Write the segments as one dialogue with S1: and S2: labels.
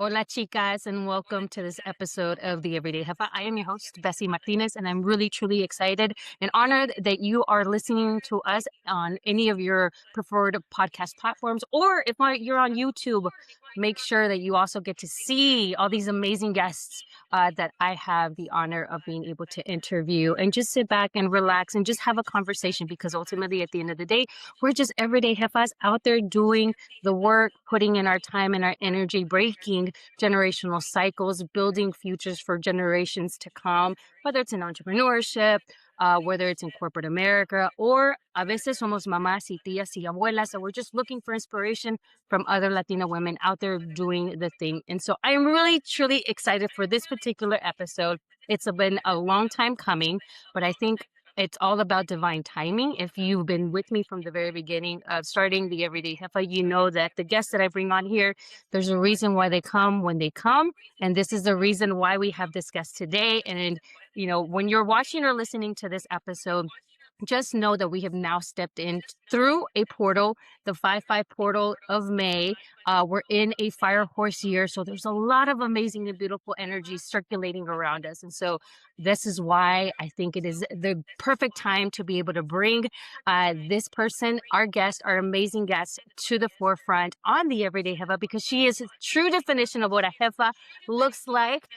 S1: Hola, chicas, and welcome to this episode of The Everyday Jefa. I am your host, Bessie Martinez, and I'm really, truly excited and honored that you are listening to us on any of your preferred podcast platforms. Or if you're on YouTube, make sure that you also get to see all these amazing guests that I have the honor of being able to interview and just sit back and relax and just have a conversation because ultimately, at the end of the day, we're just everyday jefas out there doing the work, putting in our time and our energy, breaking generational cycles, building futures for generations to come, whether it's in entrepreneurship, whether it's in corporate America, or a veces somos mamás y tías y abuelas, so we're just looking for inspiration from other Latina women out there doing the thing. And so I'm really, truly excited for this particular episode. It's been a long time coming, but I think it's all about divine timing. If you've been with me from the very beginning of starting the Everyday Jefa, you know that the guests that I bring on here, there's a reason why they come when they come. And this is the reason why we have this guest today. And, when you're watching or listening to this episode, just know that we have now stepped in through a portal, the 5-5 portal of May. We're in a fire horse year. So there's a lot of amazing and beautiful energy circulating around us. And so this is why I think it is the perfect time to be able to bring this person, our guest, our amazing guest, to the forefront on the Everyday Jefa, because she is a true definition of what a Jefa looks like.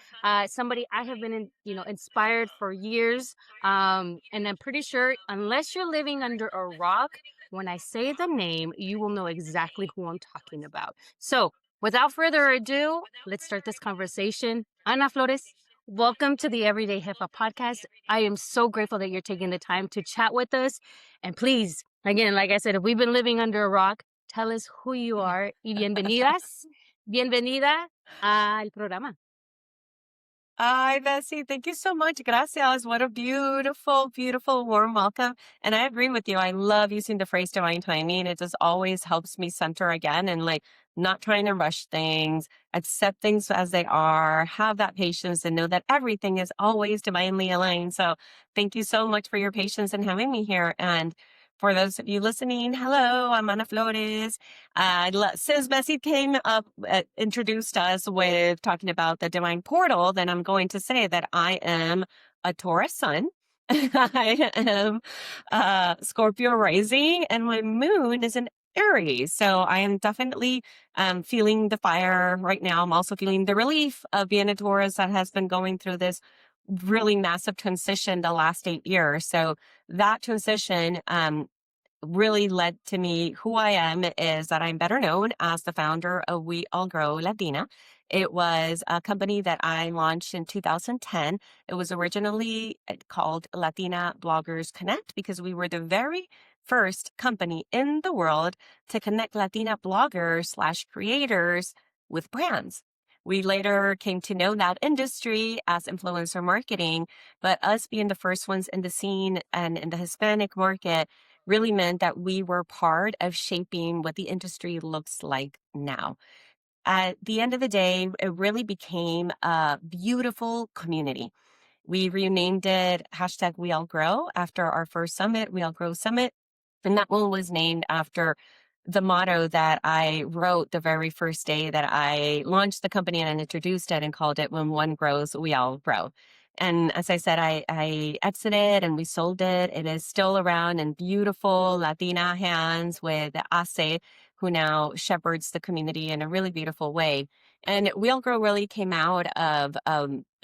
S1: Somebody I have been, inspired for years. And I'm pretty sure, unless you're living under a rock, when I say the name, you will know exactly who I'm talking about. So, without further ado, let's start this conversation. Ana Flores, welcome to the Everyday Jefa podcast. I am so grateful that you're taking the time to chat with us. And please, again, like I said, if we've been living under a rock, tell us who you are. Y bienvenidas, bienvenida al programa.
S2: Hi, Bessie. Thank you so much. Gracias. What a beautiful, beautiful, warm welcome. And I agree with you. I love using the phrase divine timing. It just always helps me center again and not trying to rush things, accept things as they are, have that patience and know that everything is always divinely aligned. So thank you so much for your patience and having me here. And for those of you listening, hello, I'm Ana Flores. Since Bessie came up, introduced us with talking about the divine portal, then I'm going to say that I am a Taurus sun. I am Scorpio rising, and my moon is in Aries. So I am definitely feeling the fire right now. I'm also feeling the relief of being a Taurus that has been going through this really massive transition the last 8 years. So that transition really led to me. Who I am is that I'm better known as the founder of We All Grow Latina. It was a company that I launched in 2010. It was originally called Latina Bloggers Connect because we were the very first company in the world to connect Latina bloggers/creators with brands. We later came to know that industry as influencer marketing, but us being the first ones in the scene and in the Hispanic market really meant that we were part of shaping what the industry looks like now. At the end of the day, it really became a beautiful community. We renamed it hashtag We All Grow after our first summit, We All Grow Summit. And that one was named after the motto that I wrote the very first day that I launched the company and introduced it and called it When One Grows, We All Grow. And as I said, I exited and we sold it. It is still around in beautiful Latina hands with Ace, who now shepherds the community in a really beautiful way. And We All Grow really came out of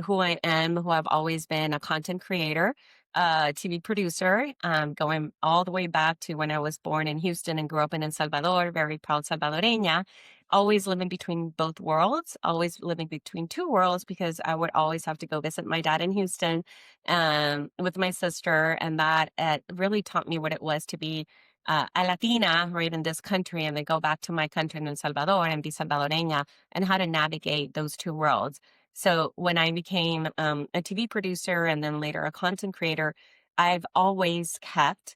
S2: who I am, who I've always been, a content creator, TV producer, going all the way back to when I was born in Houston and grew up in El Salvador, very proud Salvadoreña, always living between both worlds, always living between two worlds because I would always have to go visit my dad in Houston with my sister. And that really taught me what it was to be a Latina right in this country and then go back to my country in El Salvador and be Salvadoreña and how to navigate those two worlds. So when I became a TV producer and then later a content creator, I've always kept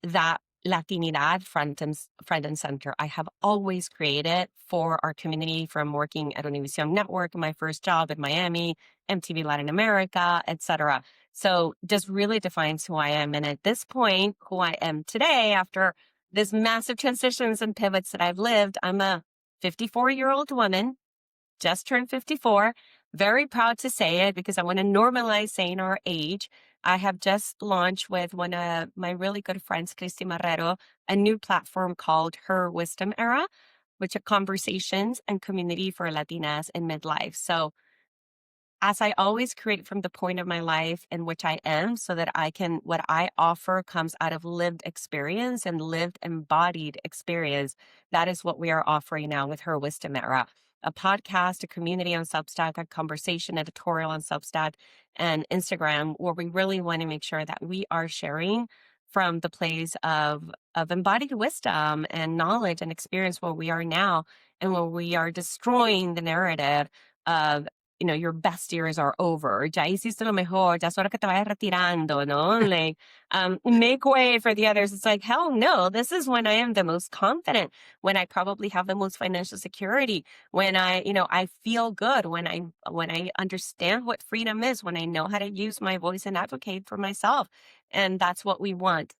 S2: that Latinidad front and center. I have always created for our community, from working at Univision Network, my first job in Miami, MTV Latin America, etc. So just really defines who I am. And at this point, who I am today, after this massive transitions and pivots that I've lived, I'm a 54-year-old woman just turned 54. Very proud to say it because I want to normalize saying our age. I have just launched with one of my really good friends, Christy Marrero, a new platform called Her Wisdom Era, which are conversations and community for Latinas in midlife. So as I always create from the point of my life in which I am, so that what I offer comes out of lived experience and lived embodied experience. That is what we are offering now with Her Wisdom Era, a podcast, a community on Substack, a conversation editorial on Substack and Instagram, where we really want to make sure that we are sharing from the place of embodied wisdom and knowledge and experience where we are now, and where we are destroying the narrative of, your best years are over. Ya hiciste lo mejor. Ya es hora que te vayas retirando, no? Like, make way for the others. It's like, hell no. This is when I am the most confident, when I probably have the most financial security, when I feel good, when I understand what freedom is, when I know how to use my voice and advocate for myself. And that's what we want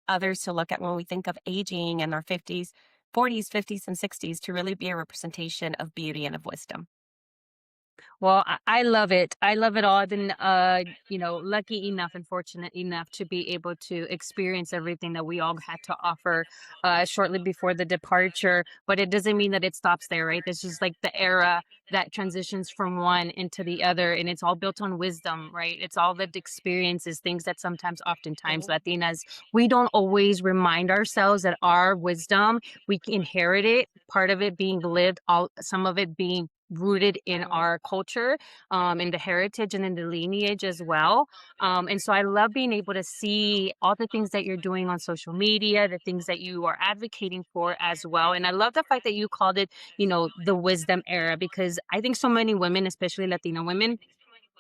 S2: others to look at when we think of aging in our 50s, 40s, 50s, and 60s, to really be a representation of beauty and of wisdom.
S1: Well, I love it. I love it all. I've been, lucky enough and fortunate enough to be able to experience everything that we all had to offer shortly before the departure. But it doesn't mean that it stops there, right? This is like the era that transitions from one into the other, and it's all built on wisdom, right? It's all lived experiences, things that sometimes, oftentimes,
S2: Mhm.
S1: Latinas, we don't always remind ourselves that our wisdom, we inherit it, part of it being lived, all some of it being rooted in
S2: Mhm.
S1: our culture, in the heritage and in the lineage as well. And so I love being able to see all the things that you're doing on social media, the things that you are advocating for as well. And I love the fact that you called it, the wisdom era, because I think so many women, especially Latina women,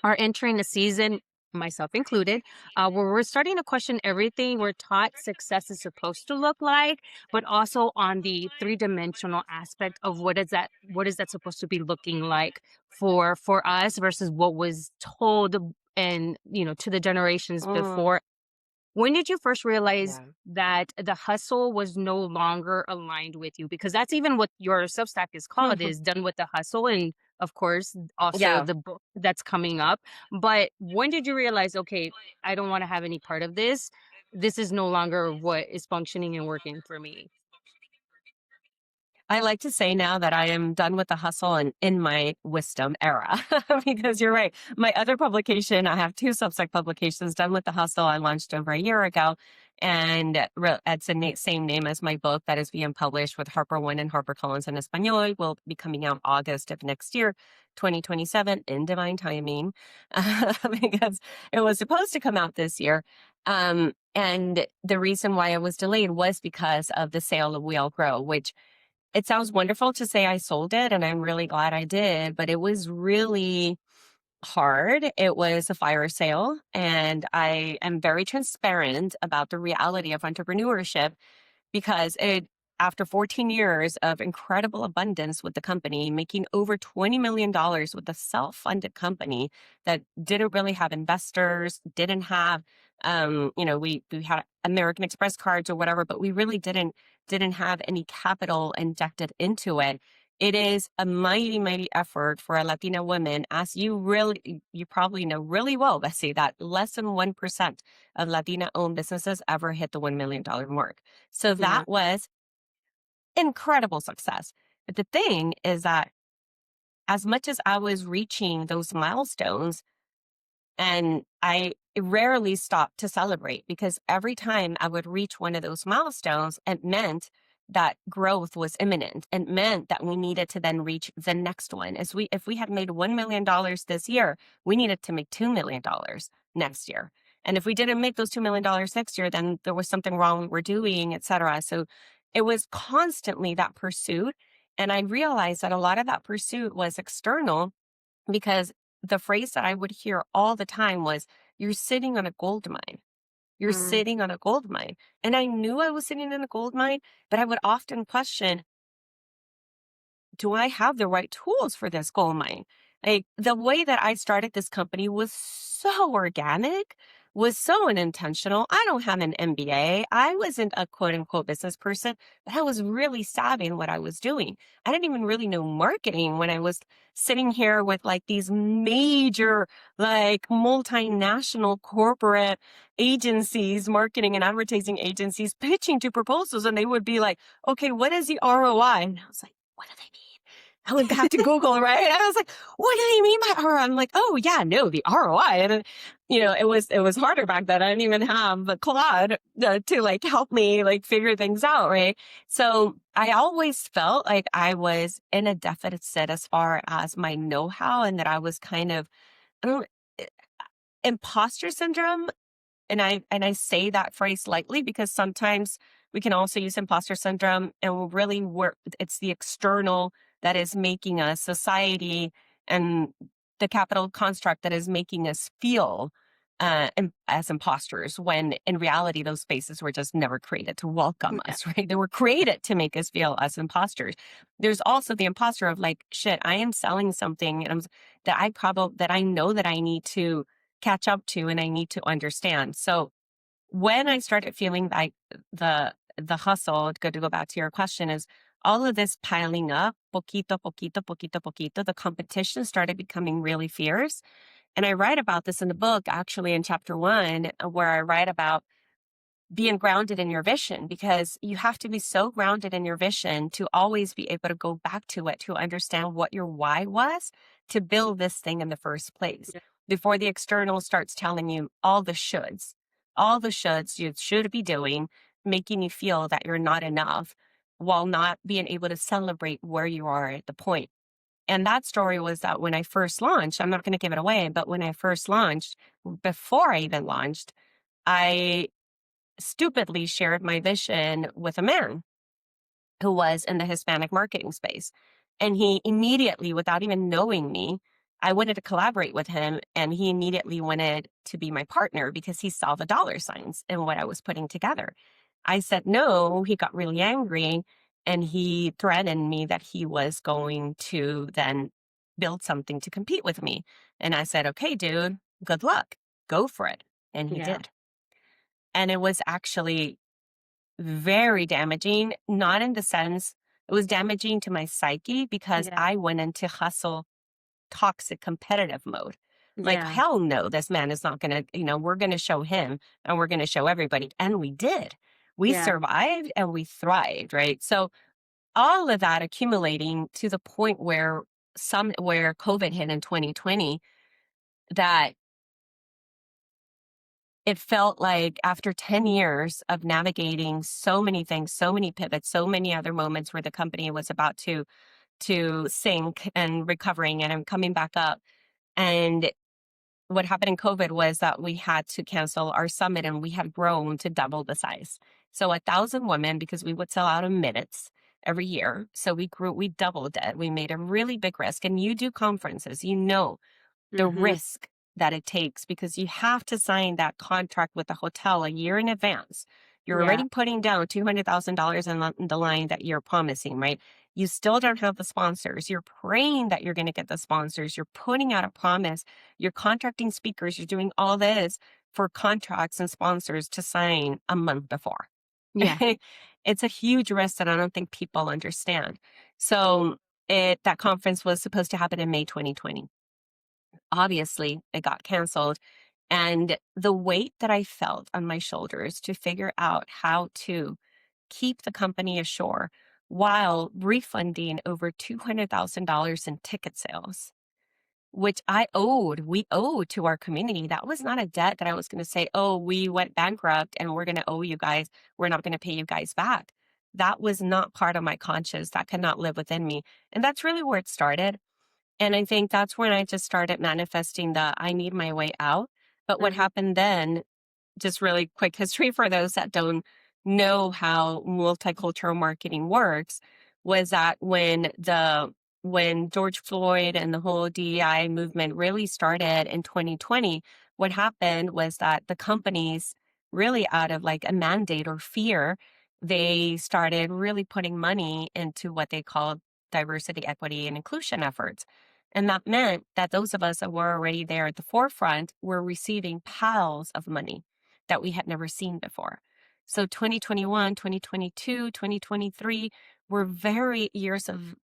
S1: are entering a season, myself included, where we're starting to question everything we're taught success is supposed to look like, but also on the three-dimensional aspect of what is that supposed to be looking like for us versus what was told and to the generations
S2: Mm,
S1: before. When did you first realize
S2: yeah.
S1: that the hustle was no longer aligned with you? Because that's even what your Substack is called, is Done with the Hustle. And of course, also
S2: Yeah.
S1: the book that's coming up. But when did you realize, okay, I don't want to have any part of this? This is no longer what is functioning and working for me.
S2: I like to say now that I am done with the hustle and in my wisdom era, because you're right. My other publication, I have two Substack publications. Done with the Hustle, I launched over a year ago, and it's the same name as my book that is being published with HarperOne and HarperCollins in Espanol. Will be coming out August of next year, 2027, in divine timing, because it was supposed to come out this year. And the reason why it was delayed was because of the sale of We All Grow, which, it sounds wonderful to say I sold it, and I'm really glad I did, but it was really hard. It was a fire sale, and I am very transparent about the reality of entrepreneurship, because after 14 years of incredible abundance with the company, making over $20 million with a self-funded company that didn't really have investors, didn't have, we had American Express cards or whatever, but we really didn't have any capital injected into it. It is a mighty, mighty effort for a Latina woman, as you probably know really well, Bessie, that less than 1% of Latina owned businesses ever hit the $1 million mark. So
S1: Yeah.
S2: that was incredible success. But the thing is that as much as I was reaching those milestones, and I rarely stopped to celebrate, because every time I would reach one of those milestones, it meant that growth was imminent. It meant that we needed to then reach the next one. If we had made $1 million this year, we needed to make $2 million next year. And if we didn't make those $2 million next year, then there was something wrong we were doing, et cetera. So it was constantly that pursuit. And I realized that a lot of that pursuit was external, because the phrase that I would hear all the time was, "You're sitting on a gold mine. You're
S1: Mm.
S2: sitting on a gold mine." And I knew I was sitting in a gold mine, but I would often question, do I have the right tools for this gold mine? Like, the way that I started this company was so organic. was so unintentional. I don't have an MBA. I wasn't a quote unquote business person, but I was really savvy in what I was doing. I didn't even really know marketing when I was sitting here with like these major, like multinational corporate agencies, marketing and advertising agencies pitching to proposals. And they would be like, okay, what is the ROI? And I was like, what do they mean? I would have to Google, right? And I was like, what do they mean by ROI? I'm like, oh yeah, no, the ROI. And it was harder back then. I didn't even have the Claude to like help me like figure things out, right? So I always felt like I was in a deficit as far as my know-how, and that I was kind of, I don't eh, imposter syndrome. And I say that phrase lightly because sometimes we can also use imposter syndrome, and really it's the external that is making us, society and the capital construct that is making us feel as imposters, when in reality those spaces were just never created to welcome
S1: Yeah.
S2: us, right? They were created to make us feel as imposters. There's also the imposter of like, shit, I am selling something and that I know that I need to catch up to and I need to understand. So when I started feeling like the hustle, to go back to your question, is all of this piling up, poquito, poquito, poquito, poquito, the competition started becoming really fierce. And I write about this in the book, actually in chapter 1, where I write about being grounded in your vision, because you have to be so grounded in your vision to always be able to go back to it, to understand what your why was to build this thing in the first place,
S1: Yeah.
S2: before the external starts telling you all the shoulds you should be doing, making you feel that you're not enough, while not being able to celebrate where you are at the point. And that story was that when I first launched, I'm not going to give it away, but when I first launched, before I even launched, I stupidly shared my vision with a man who was in the Hispanic marketing space. And he immediately, without even knowing me, I wanted to collaborate with him. And he immediately wanted to be my partner because he saw the dollar signs in what I was putting together. I said no. He got really angry and he threatened me that he was going to then build something to compete with me. And I said, okay, dude, good luck. Go for it. And he
S1: Yeah.
S2: did. And it was actually very damaging, not in the sense it was damaging to my psyche, because
S1: Yeah.
S2: I went into hustle, toxic, competitive mode. Like,
S1: Yeah.
S2: hell no, this man is not going to, we're going to show him and we're going to show everybody. And we did. We
S1: Yeah.
S2: survived and we thrived, right? So all of that accumulating to the point where COVID hit in 2020, that it felt like after 10 years of navigating so many things, so many pivots, so many other moments where the company was about to sink and recovering and coming back up. And what happened in COVID was that we had to cancel our summit, and we had grown to double the size. So 1,000 women, because we would sell out in minutes every year. So we doubled it. We made a really big risk. And you do conferences, the
S1: Mhm.
S2: risk that it takes, because you have to sign that contract with the hotel a year in advance. You're
S1: Yeah.
S2: already putting down $200,000 in the line that you're promising, right? You still don't have the sponsors. You're praying that you're going to get the sponsors. You're putting out a promise. You're contracting speakers. You're doing all this for contracts and sponsors to sign a month before.
S1: Yeah.
S2: It's a huge risk that I don't think people understand. So that conference was supposed to happen in May 2020. Obviously, it got canceled. And the weight that I felt on my shoulders to figure out how to keep the company ashore while refunding over $200,000 in ticket sales, which we owed to our community. That was not a debt that I was going to say, oh, we went bankrupt and we're going to owe you guys. We're not going to pay you guys back. That was not part of my conscience. That could not live within me. And that's really where it started. And I think that's when I just started manifesting the I need my way out. But what
S1: Mhm.
S2: happened then, just really quick history for those that don't know how multicultural marketing works, was that when George Floyd and the whole DEI movement really started in 2020, what happened was that the companies, really out of like a mandate or fear, they started really putting money into what they called diversity, equity, and inclusion efforts. And that meant that those of us that were already there at the forefront were receiving piles of money that we had never seen before. So 2021, 2022, 2023 were very years of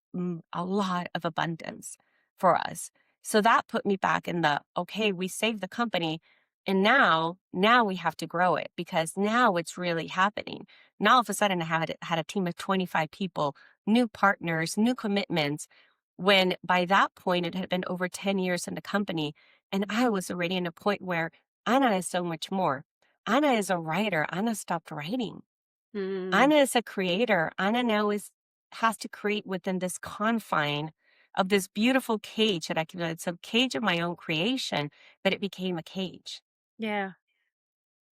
S2: a lot of abundance for us. So that put me back in the, okay, we saved the company and now we have to grow it because now it's really happening. Now all of a sudden I had a team of 25 people, new partners, new commitments, when by that point it had been over 10 years in the company. And I was already in a point where Ana is so much more. Ana is a writer. Ana stopped writing.
S1: Mm.
S2: Ana is a creator. Ana now has to create within this confine of this beautiful cage that it's a cage of my own creation, but it became a cage.
S1: Yeah.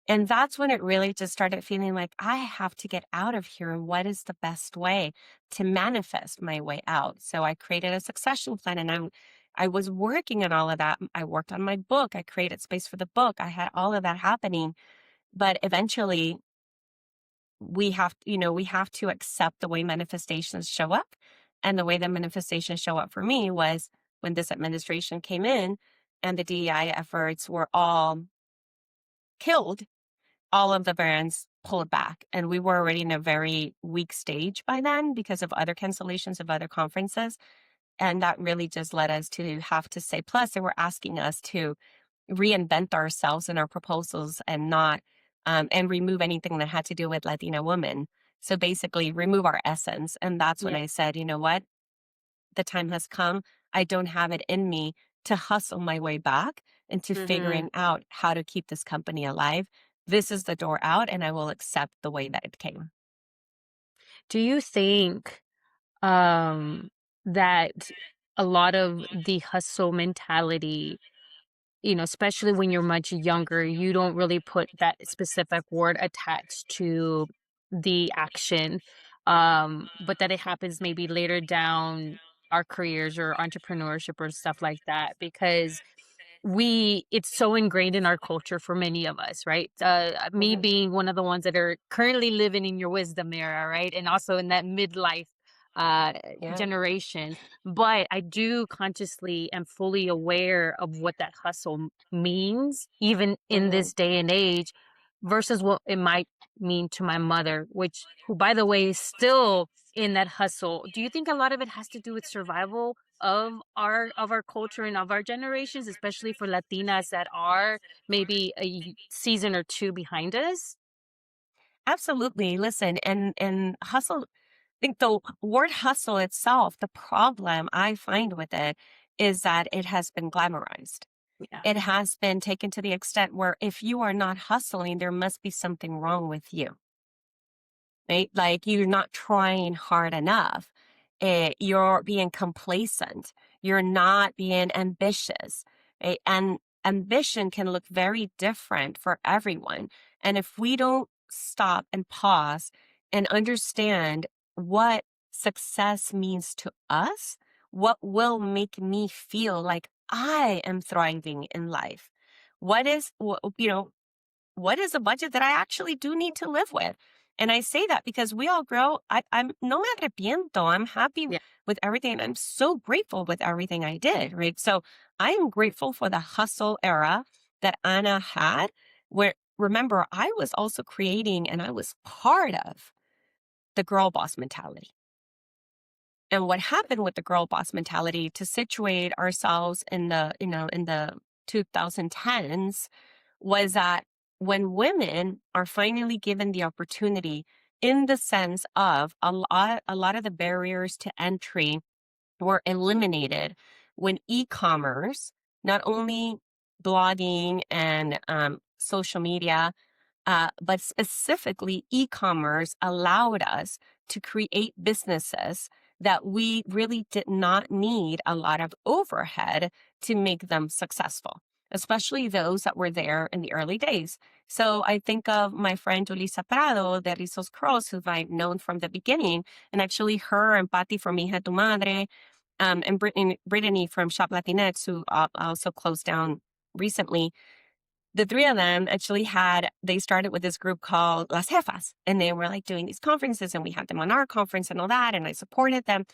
S2: And that's when it really just started feeling like I have to get out of here. And what is the best way to manifest my way out? So I created a succession plan and I was working on all of that. I worked on my book. I created space for the book. I had all of that happening. But eventually we have to accept the way manifestations show up. And the way that manifestations show up for me was when this administration came in and the DEI efforts were all killed, all of the brands pulled back. And we were already in a very weak stage by then because of other cancellations of other conferences. And that really just led us to have to say, plus, they were asking us to reinvent ourselves in our proposals and not, and remove anything that had to do with Latina women. So basically, remove our essence. And that's when
S1: Yeah.
S2: I said, you know what? The time has come. I don't have it in me to hustle my way back into
S1: Hmm.
S2: figuring out how to keep this company alive. This is the door out, and I will accept the way that it came.
S1: Do you think um that a lot of the hustle mentality, especially when you're much younger, you don't really put that specific word attached to the action, but that it happens maybe later down our careers or entrepreneurship or stuff like that because it's so ingrained in our culture for many of us, right? Me
S2: Mhm.
S1: being one of the ones that are currently living in your wisdom era, right? And also in that midlife uh
S2: Yeah.
S1: generation. But I do consciously am fully aware of what that hustle means, even in
S2: Mhm.
S1: this day and age, versus what it might mean to my mother, which, who, by the way, is still in that hustle. Do you think a lot of it has to do with survival of our culture and of our generations, especially for Latinas that are maybe season or two behind us?
S2: Absolutely. Listen, and hustle, I think the word hustle itself, the problem I find with it is that it has been glamorized.
S1: Yeah.
S2: It has been taken to the extent where if you are not hustling, there must be something wrong with you, right? Like you're not trying hard enough. You're being complacent. You're not being ambitious. Right? And ambition can look very different for everyone. And if we don't stop and pause and understand what success means to us, what will make me feel like I am thriving in life? What is a budget that I actually do need to live with? And I say that because we all grow. I'm no me arrepiento. I'm happy
S1: Yeah.
S2: with everything. And I'm so grateful with everything I did. Right. So I am grateful for the hustle era that Anna had, where remember, I was also creating and I was part of the girl boss mentality. And what happened with the girl boss mentality to situate ourselves in the 2010s was that when women are finally given the opportunity in the sense of a lot of the barriers to entry were eliminated when e-commerce, not only blogging and social media, but specifically e-commerce allowed us to create businesses that we really did not need a lot of overhead to make them successful, especially those that were there in the early days. So I think of my friend Julissa Prado de Rizos Cross, who I've known from the beginning, and actually her and Patty from Hija Tu Madre, and Brittany from Shop Latinx, who also closed down recently. the three of them actually they started with this group called Las Jefas, and they were like doing these conferences, and we had them on our conference and all that, and I supported them.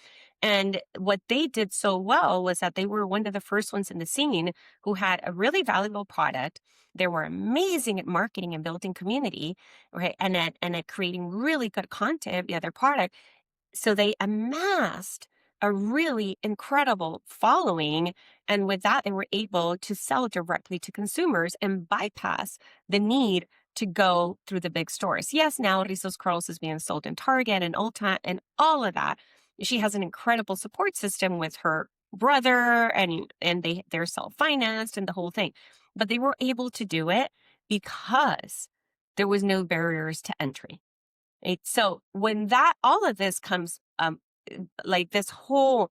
S2: And what they did so well was that they were one of the first ones in the scene who had a really valuable product. They were amazing at marketing and building community, right? And at creating really good content via their product. So they amassed a really incredible following. And with that, they were able to sell directly to consumers and bypass the need to go through the big stores. Yes, now Rizos Curls is being sold in Target and Ulta and all of that. She has an incredible support system with her brother, and they're self-financed and the whole thing. But they were able to do it because there was no barriers to entry. Right? So when that all of this comes, like this whole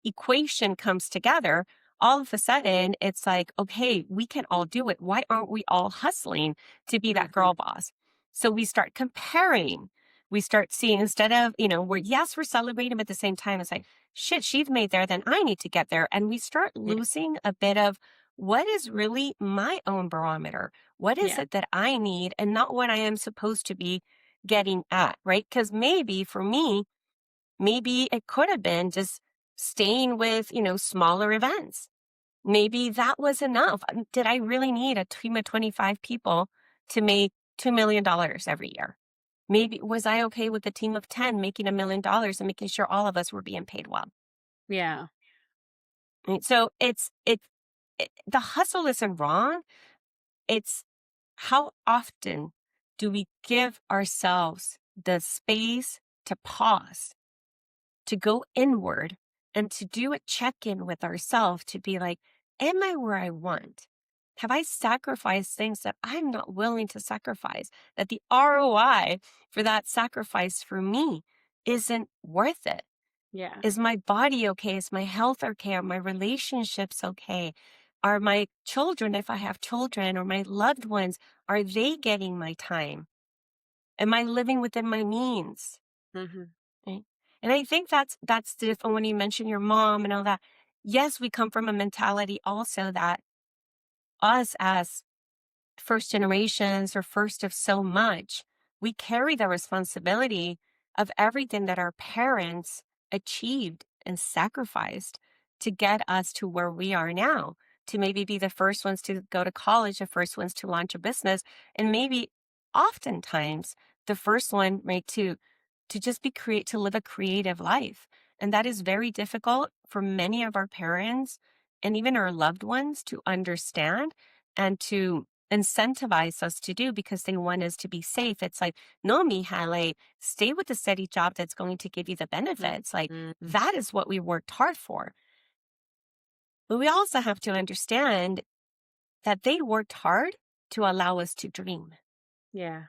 S2: equation comes together, all of a sudden it's like, okay, we can all do it. Why aren't we all hustling to be that
S1: Mhm.
S2: girl boss? So we start comparing. We start seeing, instead of, we're celebrating, but at the same time, it's like, shit, she's made there, then I need to get there. And we start
S1: Yeah.
S2: losing a bit of what is really my own barometer. What is
S1: Yeah.
S2: it that I need and not what I am supposed to be getting at, right? Because maybe for me, maybe it could have been just staying with, smaller events. Maybe that was enough. Did I really need a team of 25 people to make $2 million every year? Maybe was I okay with a team of 10 making $1 million and making sure all of us were being paid well?
S1: Yeah.
S2: Right? So the hustle isn't wrong. It's how often do we give ourselves the space to pause, to go inward, and to do a check in with ourselves to be like, am I where I want? Have I sacrificed things that I'm not willing to sacrifice? That the ROI for that sacrifice for me isn't worth it?
S1: Yeah.
S2: Is my body okay? Is my health okay? Are my relationships okay? Are my children, if I have children, or my loved ones, are they getting my time? Am I living within my means?
S1: Mhm.
S2: Right? And I think that's different when you mention your mom and all that. Yes, we come from a mentality also that us as first generations or first of so much, we carry the responsibility of everything that our parents achieved and sacrificed to get us to where we are now, to maybe be the first ones to go to college, the first ones to launch a business, and maybe oftentimes the first one, right, to just to live a creative life. And that is very difficult for many of our parents and even our loved ones to understand and to incentivize us to do, because they want us to be safe. It's like, no, mija, like, stay with the steady job that's going to give you the benefits. Like,
S1: Mhm.
S2: that is what we worked hard for. But we also have to understand that they worked hard to allow us to dream.
S1: Yeah.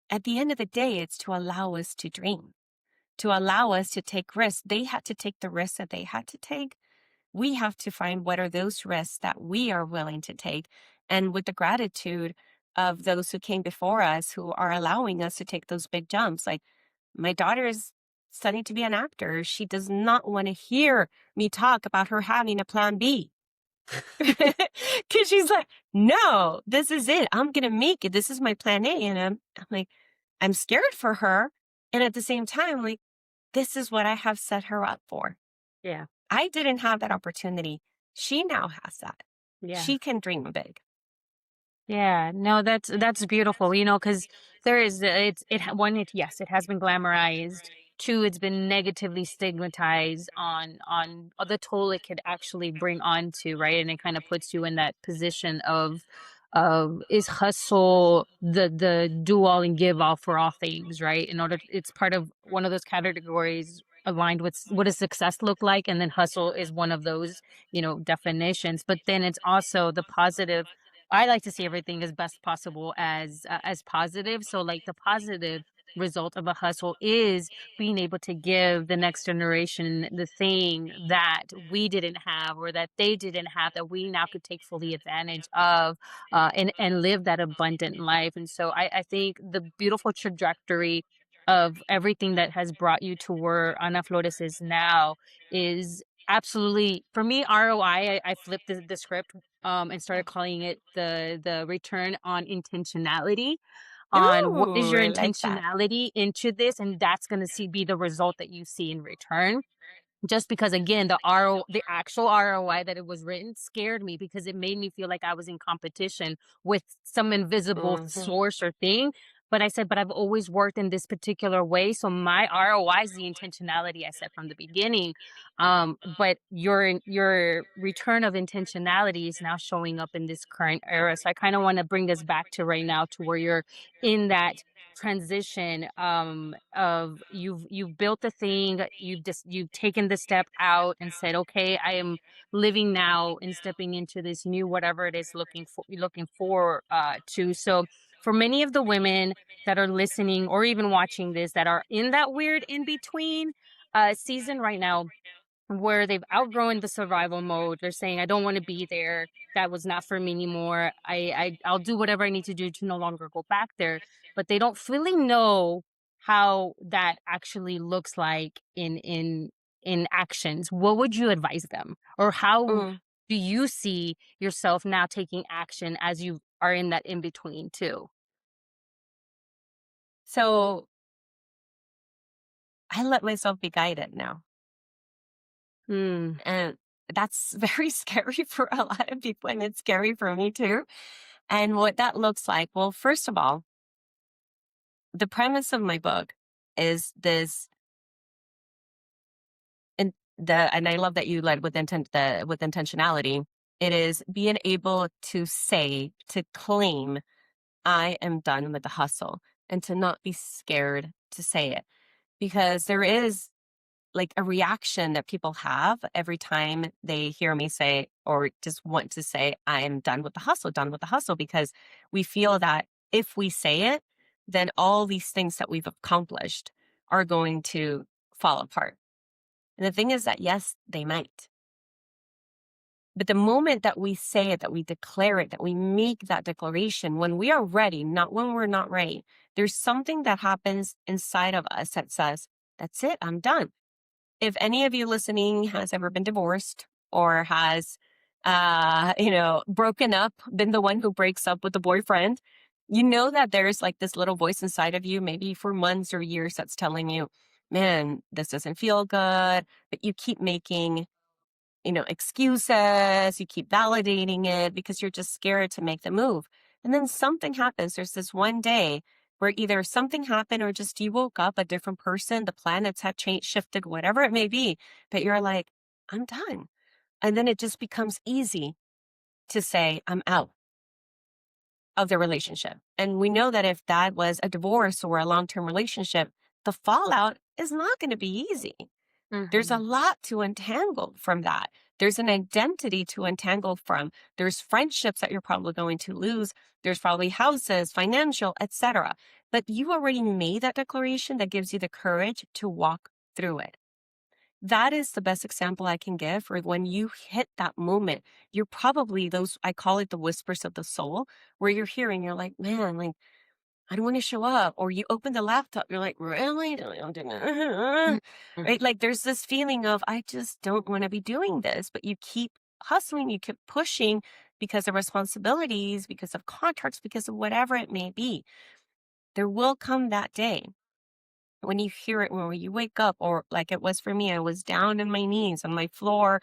S2: At the end of the day, it's to allow us to dream, to allow us to take risks. They had to take the risks that they had to take. We have to find what are those risks that we are willing to take. And with the gratitude of those who came before us, who are allowing us to take those big jumps. Like, my daughter is studying to be an actor. She does not want to hear me talk about her having a plan B. Cause she's like, no, this is it. I'm going to make it. This is my plan A. And I'm like, I'm scared for her. And at the same time, like, this is what I have set her up for.
S1: Yeah.
S2: I didn't have that opportunity. She now has that.
S1: Yeah.
S2: She can dream big.
S1: Yeah, no, that's beautiful, because there is one, yes, it has been glamorized. Two, it's been negatively stigmatized on the toll it could actually bring on to, right? And it kind of puts you in that position of is hustle the do all and give all for all things, right? In order, it's part of one of those categories aligned with what does success look like, and then hustle is one of those, definitions. But then it's also the positive. I like to see everything as best possible as positive. So like the positive result of a hustle is being able to give the next generation the thing that we didn't have or that they didn't have that we now could take fully advantage of, and live that abundant life. And so I think the beautiful trajectory of everything that has brought you to where Ana Flores is now is Absolutely. For me, ROI, I flipped the script, and started calling it the return on intentionality, on what is
S2: Ooh,
S1: your
S2: I like that.
S1: intentionality into this, and that's gonna be the result that you see in return. Just because again, the actual ROI that it was written scared me because it made me feel like I was in competition with some invisible
S2: Mhm.
S1: source or thing. But I said, but I've always worked in this particular way. So my ROI is the intentionality I said from the beginning. But your return of intentionality is now showing up in this current era. So I kind of want to bring this back to right now to where you're in that transition of you've built the thing, you've taken the step out and said, okay, I am living now and stepping into this new whatever it is looking for to. So for many of the women that are listening or even watching this that are in that weird in between season right now, where they've outgrown the survival mode. They're saying, "I don't want to be there. That was not for me anymore. I'll do whatever I need to do to no longer go back there." But they don't really know how that actually looks like in actions. What would you advise them, or how
S2: Mm.
S1: do you see yourself now taking action as you are in that in between too?
S2: So I let myself be guided now.
S1: Mm,
S2: And that's very scary for a lot of people, and it's scary for me too. And what that looks like, well, first of all, the premise of my book is this, and I love that you led with with intentionality. It is being able to say, to claim, I am done with the hustle, and to not be scared to say it, because there is like a reaction that people have every time they hear me say or just want to say, I am done with the hustle, because we feel that if we say it, then all these things that we've accomplished are going to fall apart. And the thing is that, yes, they might. But the moment that we say it, that we declare it, that we make that declaration, when we are ready, not when we're not ready, there's something that happens inside of us that says, that's it, I'm done. If any of you listening has ever been divorced or has, broken up, been the one who breaks up with the boyfriend, you know that there's like this little voice inside of you, maybe for months or years, that's telling you, man, this doesn't feel good. But you keep making, excuses, you keep validating it because you're just scared to make the move. And then something happens. There's this one day where either something happened or just you woke up a different person, the planets have changed, shifted, whatever it may be, but you're like, I'm done. And then it just becomes easy to say, I'm out of the relationship. And we know that if that was a divorce or a long term relationship, the fallout is not going to be easy. There's a
S1: mhm,
S2: lot to untangle from that. There's an identity to untangle from. There's friendships that you're probably going to lose. There's probably houses, financial, etc. But you already made that declaration that gives you the courage to walk through it. That is the best example I can give for when you hit that moment. You're probably those, I call it the whispers of the soul, where you're hearing, you're like, man, like, I don't want to show up. Or you open the laptop, you're like, really?
S1: mm,
S2: Right? Like there's this feeling of, I just don't want to be doing this, but you keep hustling, you keep pushing because of responsibilities, because of contracts, because of whatever it may be. There will come that day when you hear it, when you wake up, or like it was for me, I was down on my knees on my floor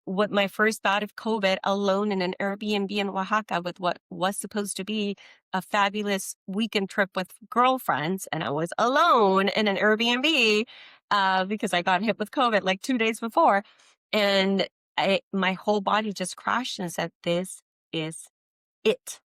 S2: with my first bout of COVID, alone in an Airbnb in Oaxaca with what was supposed to be a fabulous weekend trip with girlfriends. And I was alone in an Airbnb because I got hit with COVID like 2 days before. And my whole body just crashed and said, this is it.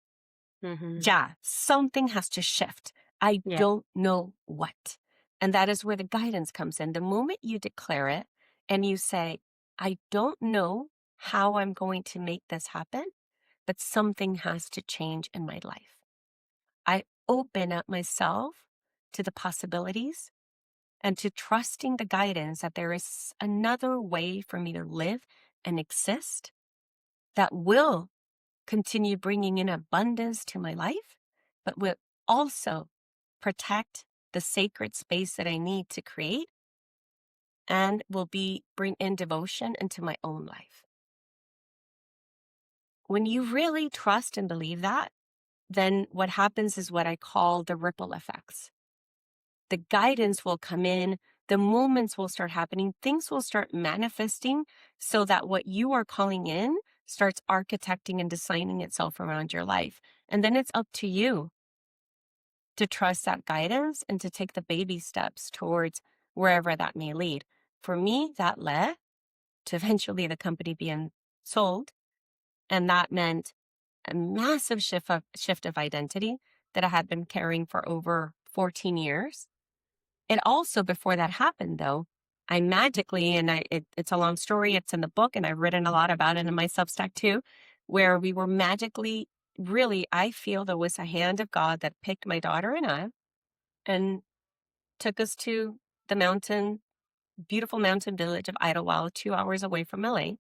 S1: mhm.
S2: Yeah, something has to shift. I
S1: Yeah.
S2: don't know what. And that is where the guidance comes in. The moment you declare it and you say, I don't know how I'm going to make this happen, but something has to change in my life. I open up myself to the possibilities and to trusting the guidance that there is another way for me to live and exist that will continue bringing in abundance to my life, but will also protect the sacred space that I need to create and will be bring in devotion into my own life. When you really trust and believe that, then what happens is what I call the ripple effects. The guidance will come in, the moments will start happening, things will start manifesting so that what you are calling in starts architecting and designing itself around your life. And then it's up to you to trust that guidance and to take the baby steps towards wherever that may lead. For me, that led to eventually the company being sold. And that meant a massive shift of identity that I had been carrying for over 14 years. It also, before that happened, though, I magically, and it's a long story, it's in the book, and I've written a lot about it in my Substack too, where we were magically, really, I feel there was a hand of God that picked my daughter and I and took us to the beautiful mountain village of Idlewild, 2 hours away from LA,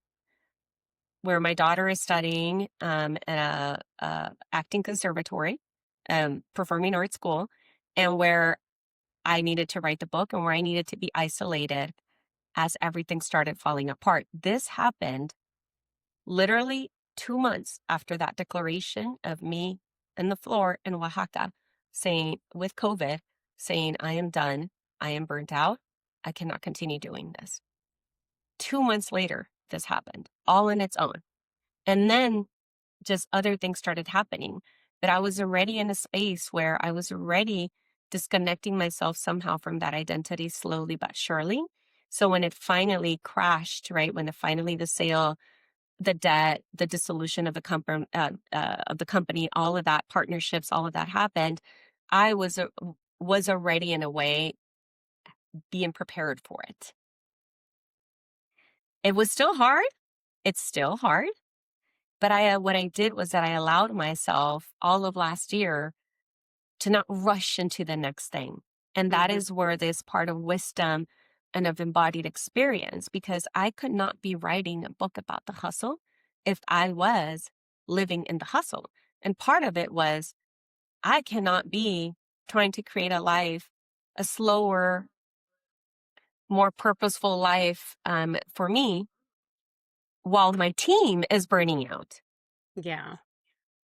S2: where my daughter is studying at a acting conservatory, performing arts school, and where I needed to write the book and where I needed to be isolated as everything started falling apart. This happened literally 2 months after that declaration of me in the floor in Oaxaca saying, with COVID, saying, I am done. I am burnt out. I cannot continue doing this. 2 months later, this happened all in its own. And then just other things started happening. But I was already in a space where I was already disconnecting myself somehow from that identity slowly but surely. So when it finally crashed, right, when finally the sale, the debt, the dissolution of the company, all of that partnerships, all of that happened, I was already in a way being prepared for it. It was still hard. It's still hard. But what I did was that I allowed myself all of last year to not rush into the next thing. And that
S1: Mhm.
S2: is where this part of wisdom and of embodied experience, because I could not be writing a book about the hustle if I was living in the hustle. And part of it was I cannot be trying to create a life, a slower, more purposeful life for me while my team is burning out.
S1: Yeah.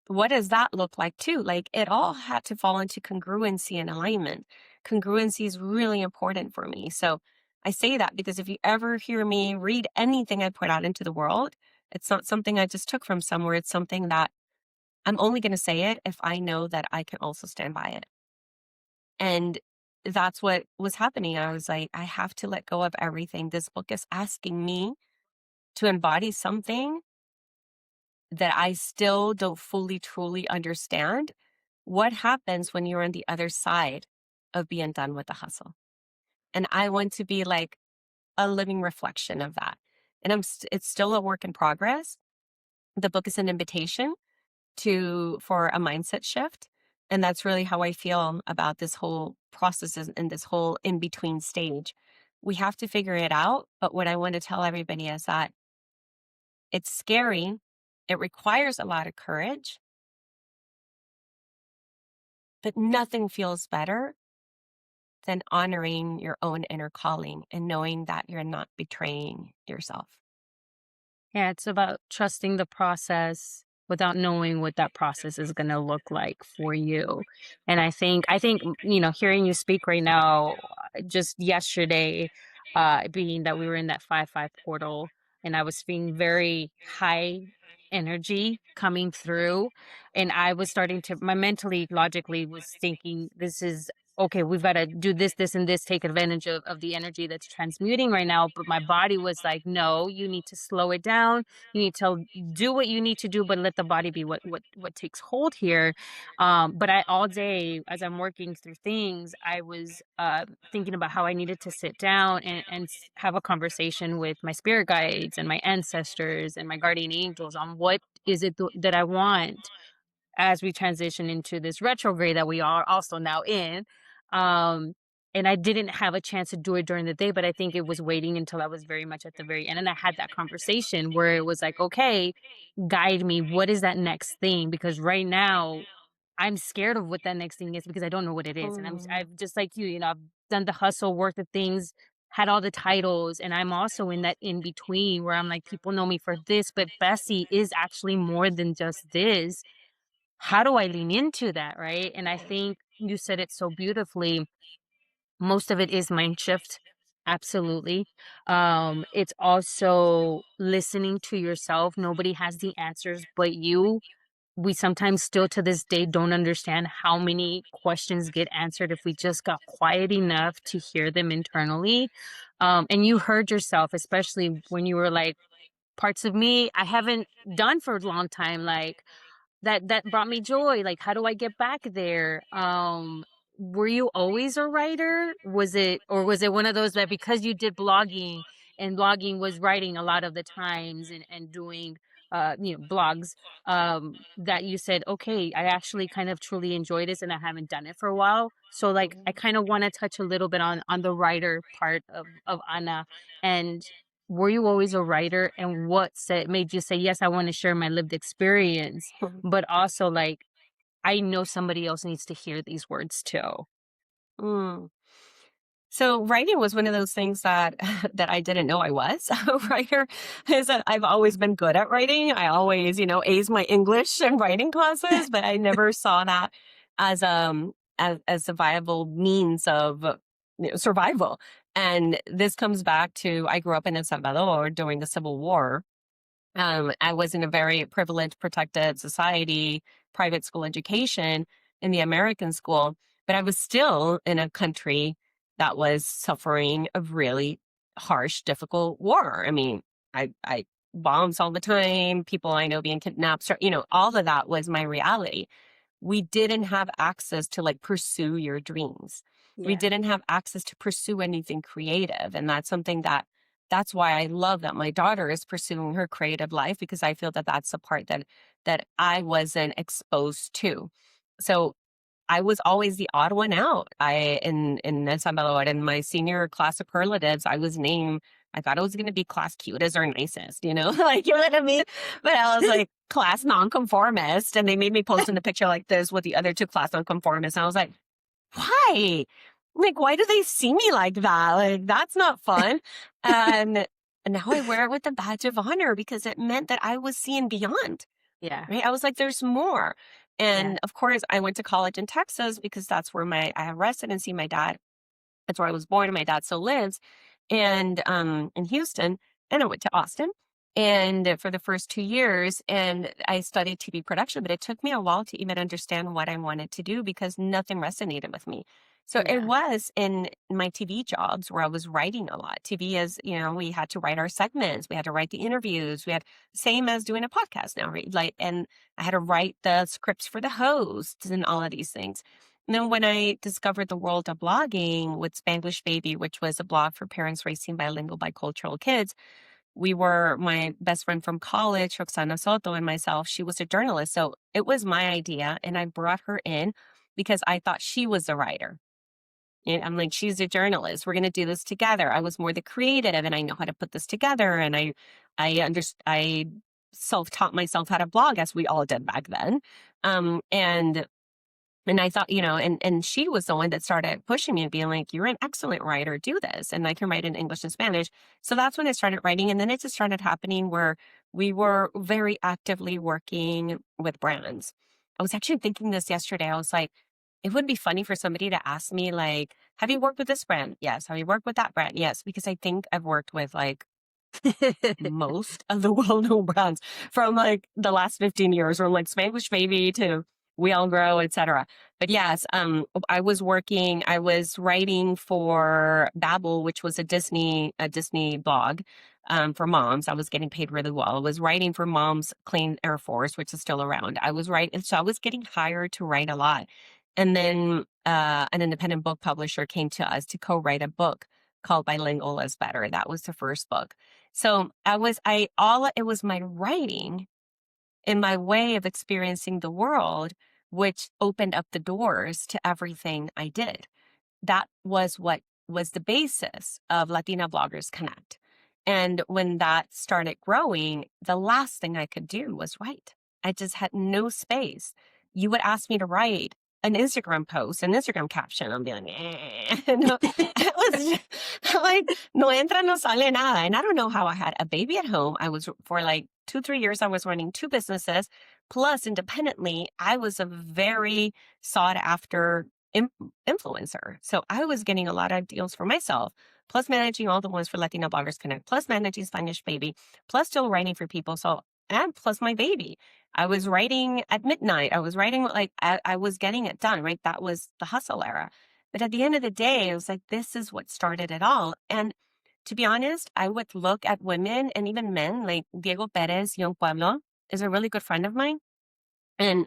S2: What does that look like too? Like it all had to fall into congruency and alignment. Congruency is really important for me. So I say that because if you ever hear me read anything I put out into the world, it's not something I just took from somewhere. It's something that I'm only going to say it if I know that I can also stand by it. And that's what was happening. I was like, I have to let go of everything. This book is asking me to embody something that I still don't fully, truly understand. What happens when you're on the other side of being done with the hustle? And I want to be like a living reflection of that. And it's still a work in progress. The book is an invitation for a mindset shift. And that's really how I feel about this whole process and this whole in between stage. We have to figure it out. But what I want to tell everybody is that it's scary. It requires a lot of courage, but nothing feels better than honoring your own inner calling and knowing that you're not betraying yourself.
S1: Yeah, it's about trusting the process without knowing what that process is going to look like for you. And I think, hearing you speak right now, just yesterday, being that we were in that 5-5 portal and I was feeling very high energy coming through. And I was starting to, my mentally, logically was thinking, this is okay, we've got to do this, this, and this, take advantage of the energy that's transmuting right now. But my body was like, no, you need to slow it down. You need to do what you need to do, but let the body be what takes hold here. But I all day as I'm working through things, I was thinking about how I needed to sit down and have a conversation with my spirit guides and my ancestors and my guardian angels on what is it that I want as we transition into this retrograde that we are also now in. Um, and I didn't have a chance to do it during the day, but I think it was waiting until I was very much at the very end. And I had that conversation where it was like, okay, guide me. What is that next thing? Because right now I'm scared of what that next thing is because I don't know what it is. And
S2: Mm,
S1: I've just like you, I've done the hustle, worked the things, had all the titles, and I'm also in that in between where I'm like, people know me for this, but Bessie is actually more than just this. How do I lean into that, right? And I think you said it so beautifully. Most of it is mind shift. Absolutely. It's also listening to yourself. Nobody has the answers but you. We sometimes still to this day don't understand how many questions get answered if we just got quiet enough to hear them internally. And you heard yourself, especially when you were like, parts of me I haven't done for a long time, like that brought me joy. Like, how do I get back there? Were you always a writer? Was it, or was it one of those that because you did blogging and blogging was writing a lot of the times and doing blogs, that you said, okay, I actually kind of truly enjoy this and I haven't done it for a while. So like I kind of want to touch a little bit on the writer part of Ana. And were you always a writer, and what said made you say, yes, I want to share my lived experience, but also like, I know somebody else needs to hear these words too.
S2: Mm. So writing was one of those things that that I didn't know I was a writer. Is that I've always been good at writing. I always, aced my English and writing classes, but I never saw that as as a viable means of survival. And this comes back to I grew up in El Salvador during the Civil War. I was in a very privileged, protected society, private school education in the American school, but I was still in a country that was suffering a really harsh, difficult war. I mean, I bombs all the time, people I know being kidnapped, all of that was my reality. We didn't have access to like pursue your dreams. We
S1: Yeah.
S2: didn't have access to pursue anything creative. And that's something that's why I love that my daughter is pursuing her creative life, because I feel that that's the part that I wasn't exposed to. So I was always the odd one out. In El Salvador, in my senior class superlatives, I was named. I thought I was going to be class cutest or nicest, like, you know what I mean? But I was like class nonconformist, and they made me post in a picture like this with the other two class nonconformists. And I was like, why? Like, why do they see me like that? Like, that's not fun. And now I wear it with a badge of honor because it meant that I was seeing beyond.
S1: Yeah.
S2: Right? I was like, there's more.
S1: Yeah.
S2: And of course, I went to college in Texas because that's where I have residency. That's where I was born and my dad still lives. And in Houston. And I went to Austin and for the first 2 years, and I studied TV production, but it took me a while to even understand what I wanted to do because nothing resonated with me. So it
S1: Yeah.
S2: was in my TV jobs where I was writing a lot. TV is, we had to write our segments, we had to write the interviews, we had same as doing a podcast now, right? Like, and I had to write the scripts for the hosts and all of these things. And then when I discovered the world of blogging with Spanglish Baby, which was a blog for parents raising bilingual, bicultural kids, my best friend from college, Roxana Soto, and myself, she was a journalist. So it was my idea. And I brought her in because I thought she was a writer. And I'm like, she's a journalist. We're going to do this together. I was more the creative and I know how to put this together. And I self-taught myself how to blog as we all did back then. And I thought, and she was the one that started pushing me and being like, you're an excellent writer, do this. And I can write in English and Spanish. So that's when I started writing. And then it just started happening where we were very actively working with brands. I was actually thinking this yesterday. I was like, it would be funny for somebody to ask me, like, have you worked with this brand? Yes. Have you worked with that brand? Yes. Because I think I've worked with like most of the well-known brands from like the last 15 years, from like Spanglish Baby to We All Grow, etc. But yes, I was writing for Babel, which was a Disney blog for moms. I was getting paid really well. I was writing for Moms Clean Air Force, which is still around. So I was getting hired to write a lot. And then an independent book publisher came to us to co-write a book called Bilingual is Better. That was the first book. So it was my writing and my way of experiencing the world, which opened up the doors to everything I did. That was what was the basis of Latina Bloggers Connect. And when that started growing, the last thing I could do was write. I just had no space. You would ask me to write an Instagram post, an Instagram caption. I'll be like, no, it was just, like, no entra, no sale nada. And I don't know how I had a baby at home. I was for like 2, 3 years, I was running 2 businesses. Plus, independently, I was a very sought after influencer. So I was getting a lot of deals for myself, plus managing all the ones for Latina Bloggers Connect, plus managing Spanish Baby, plus still writing for people. So, and plus my baby. I was writing at midnight. I was writing like I was getting it done, right? That was the hustle era. But at the end of the day, it was like, this is what started it all. And to be honest, I would look at women and even men like Diego Perez, Young Pueblo, is a really good friend of mine. And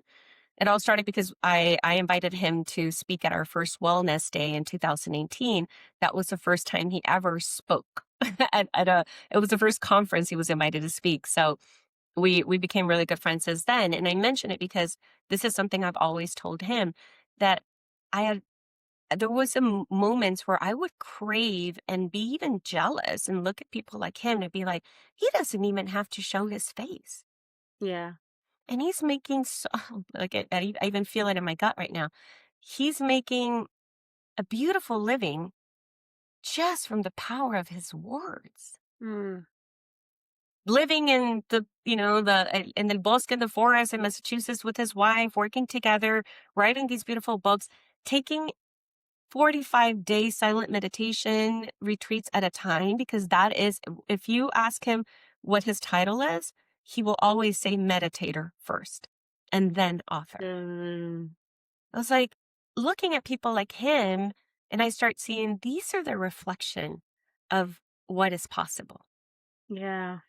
S2: it all started because I invited him to speak at our first wellness day in 2018. That was the first time he ever spoke it was the first conference he was invited to speak. So we became really good friends since then. And I mention it because this is something I've always told him, that I had, there was some moments where I would crave and be even jealous and look at people like him and be like, he doesn't even have to show his face.
S1: Yeah.
S2: And he's making so, like, I even feel it in my gut right now. He's making a beautiful living just from the power of his words.
S1: Mm.
S2: Living in the, in the bosque, in the forest in Massachusetts with his wife, working together, writing these beautiful books, taking 45-day silent meditation retreats at a time, because that is, if you ask him what his title is, he will always say meditator first and then author.
S1: Mm.
S2: I was like looking at people like him, and I start seeing these are the reflection of what is possible.
S1: Yeah.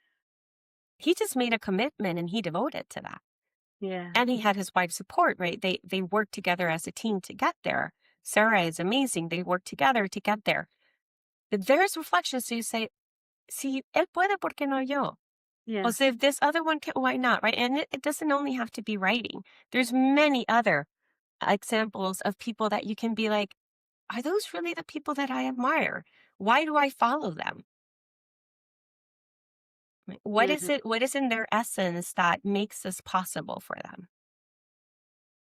S2: He just made a commitment and he devoted to that.
S1: Yeah.
S2: And he had his wife's support, right? They worked together as a team to get there. Sarah is amazing. They work together to get there. But there's reflections. So you say, si él puede, ¿por qué no yo?
S1: Yeah.
S2: Well, so if this other one can, why not, right? And it doesn't only have to be writing. There's many other examples of people that you can be like, are those really the people that I admire? Why do I follow them? What is
S1: Mhm.
S2: it? What is in their essence that makes this possible for them?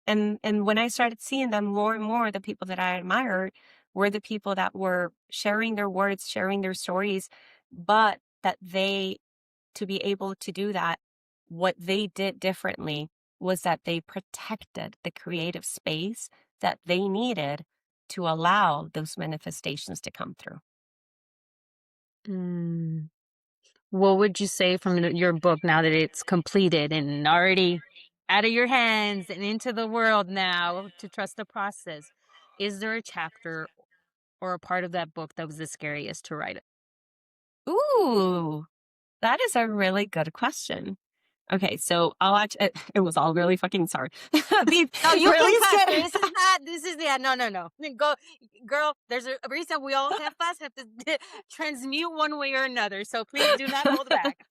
S2: And when I started seeing them more and more, the people that I admired were the people that were sharing their words, sharing their stories, but that they, to be able to do that, what they did differently was that they protected the creative space that they needed to allow those manifestations to come through.
S1: Mm. What would you say from your book now that it's completed and already out of your hands and into the world now, to trust the process? Is there a chapter or a part of that book that was the scariest to write?
S2: Ooh, that is a really good question. Okay, so I'll actually, it was all really fucking sorry. Be
S1: No, you
S2: really
S1: confess.
S2: scary.
S1: This is yeah, no. Go, girl, there's a reason we all confess, have to transmute one way or another. So please do not hold back.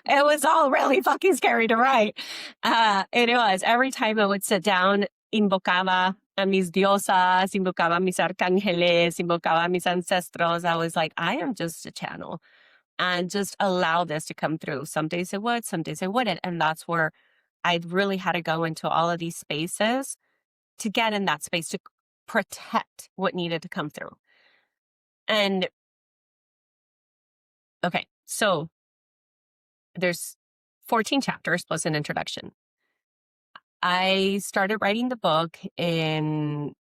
S2: It was all really fucking scary to write. It was. Every time I would sit down, invocaba a mis diosas, invocaba a mis arcángeles, invocaba a mis ancestros. I was like, I am just a channel, and just allow this to come through. Some days it would, some days it wouldn't. And that's where I really had to go into all of these spaces to get in that space to protect what needed to come through. And okay, so there's 14 chapters plus an introduction. I started writing the book in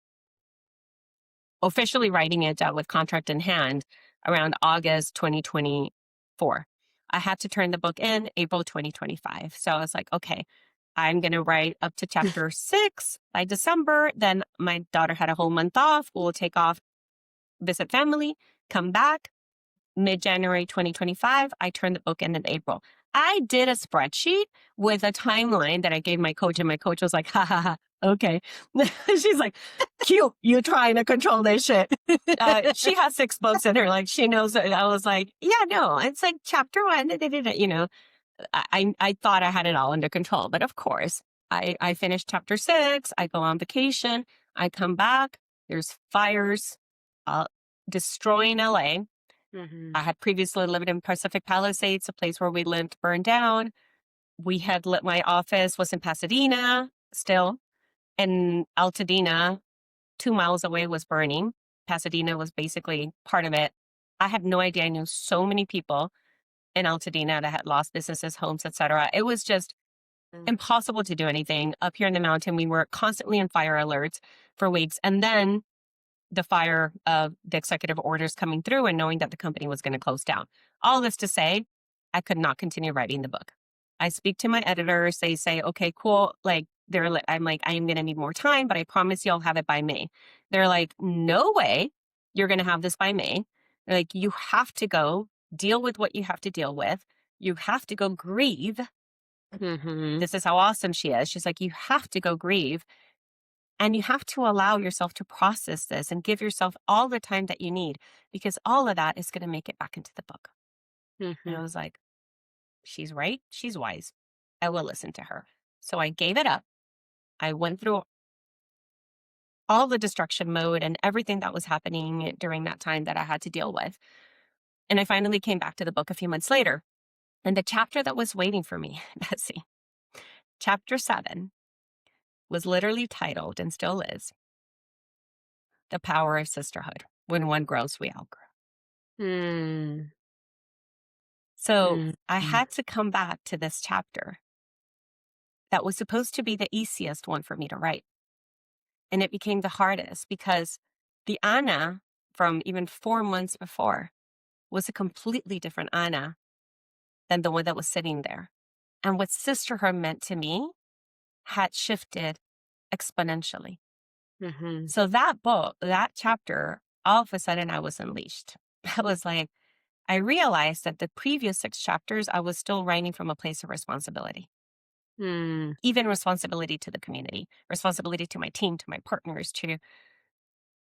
S2: officially writing it with contract in hand around August 2024. I had to turn the book in April 2025. So I was like, okay, I'm going to write up to chapter 6 by December. Then my daughter had a whole month off. We'll take off, visit family, come back. Mid-January 2025, I turned the book in April. I did a spreadsheet with a timeline that I gave my coach, and my coach was like, ha ha ha, okay. She's like, cute, you trying to control this shit. She has 6 books in her, like, she knows. I was like, yeah, no, it's like chapter 1, I thought I had it all under control. But of course, I finished chapter 6, I go on vacation, I come back, there's fires, destroying LA.
S1: Mhm.
S2: I had previously lived in Pacific Palisades, a place where we lived burned down. My office was in Pasadena still. and Altadena, 2 miles away, was burning. Pasadena was basically part of it. I had no idea. I knew so many people in Altadena that had lost businesses, homes, etc. It was just impossible to do anything. Up here in the mountain, we were constantly in fire alerts for weeks. And then the fire of the executive orders coming through and knowing that the company was going to close down. All this to say, I could not continue writing the book. I speak to my editors. They say, okay, cool. Like, I'm like, I am going to need more time, but I promise you I'll have it by May. They're like, no way you're going to have this by May. They're like, you have to go deal with what you have to deal with. You have to go grieve.
S1: Mm-hmm.
S2: This is how awesome she is. She's like, you have to go grieve and you have to allow yourself to process this and give yourself all the time that you need because all of that is going to make it back into the book. And
S1: Mm-hmm.
S2: I was like, she's right. She's wise. I will listen to her. So I gave it up. I went through all the destruction mode and everything that was happening during that time that I had to deal with. And I finally came back to the book a few months later. And the chapter that was waiting for me, Betsy, chapter 7, was literally titled and still is The Power of Sisterhood. When one grows, we all grow.
S1: Mm-hmm.
S2: So I
S1: Mm-hmm.
S2: had to come back to this chapter that was supposed to be the easiest one for me to write. And it became the hardest because the Ana from even 4 months before was a completely different Ana than the one that was sitting there. And what sisterhood meant to me had shifted exponentially.
S1: Mm-hmm.
S2: So that book, that chapter, all of a sudden I was unleashed. I was like, I realized that the previous 6 chapters, I was still writing from a place of responsibility,
S1: Mm.
S2: even responsibility to the community, responsibility to my team, to my partners, to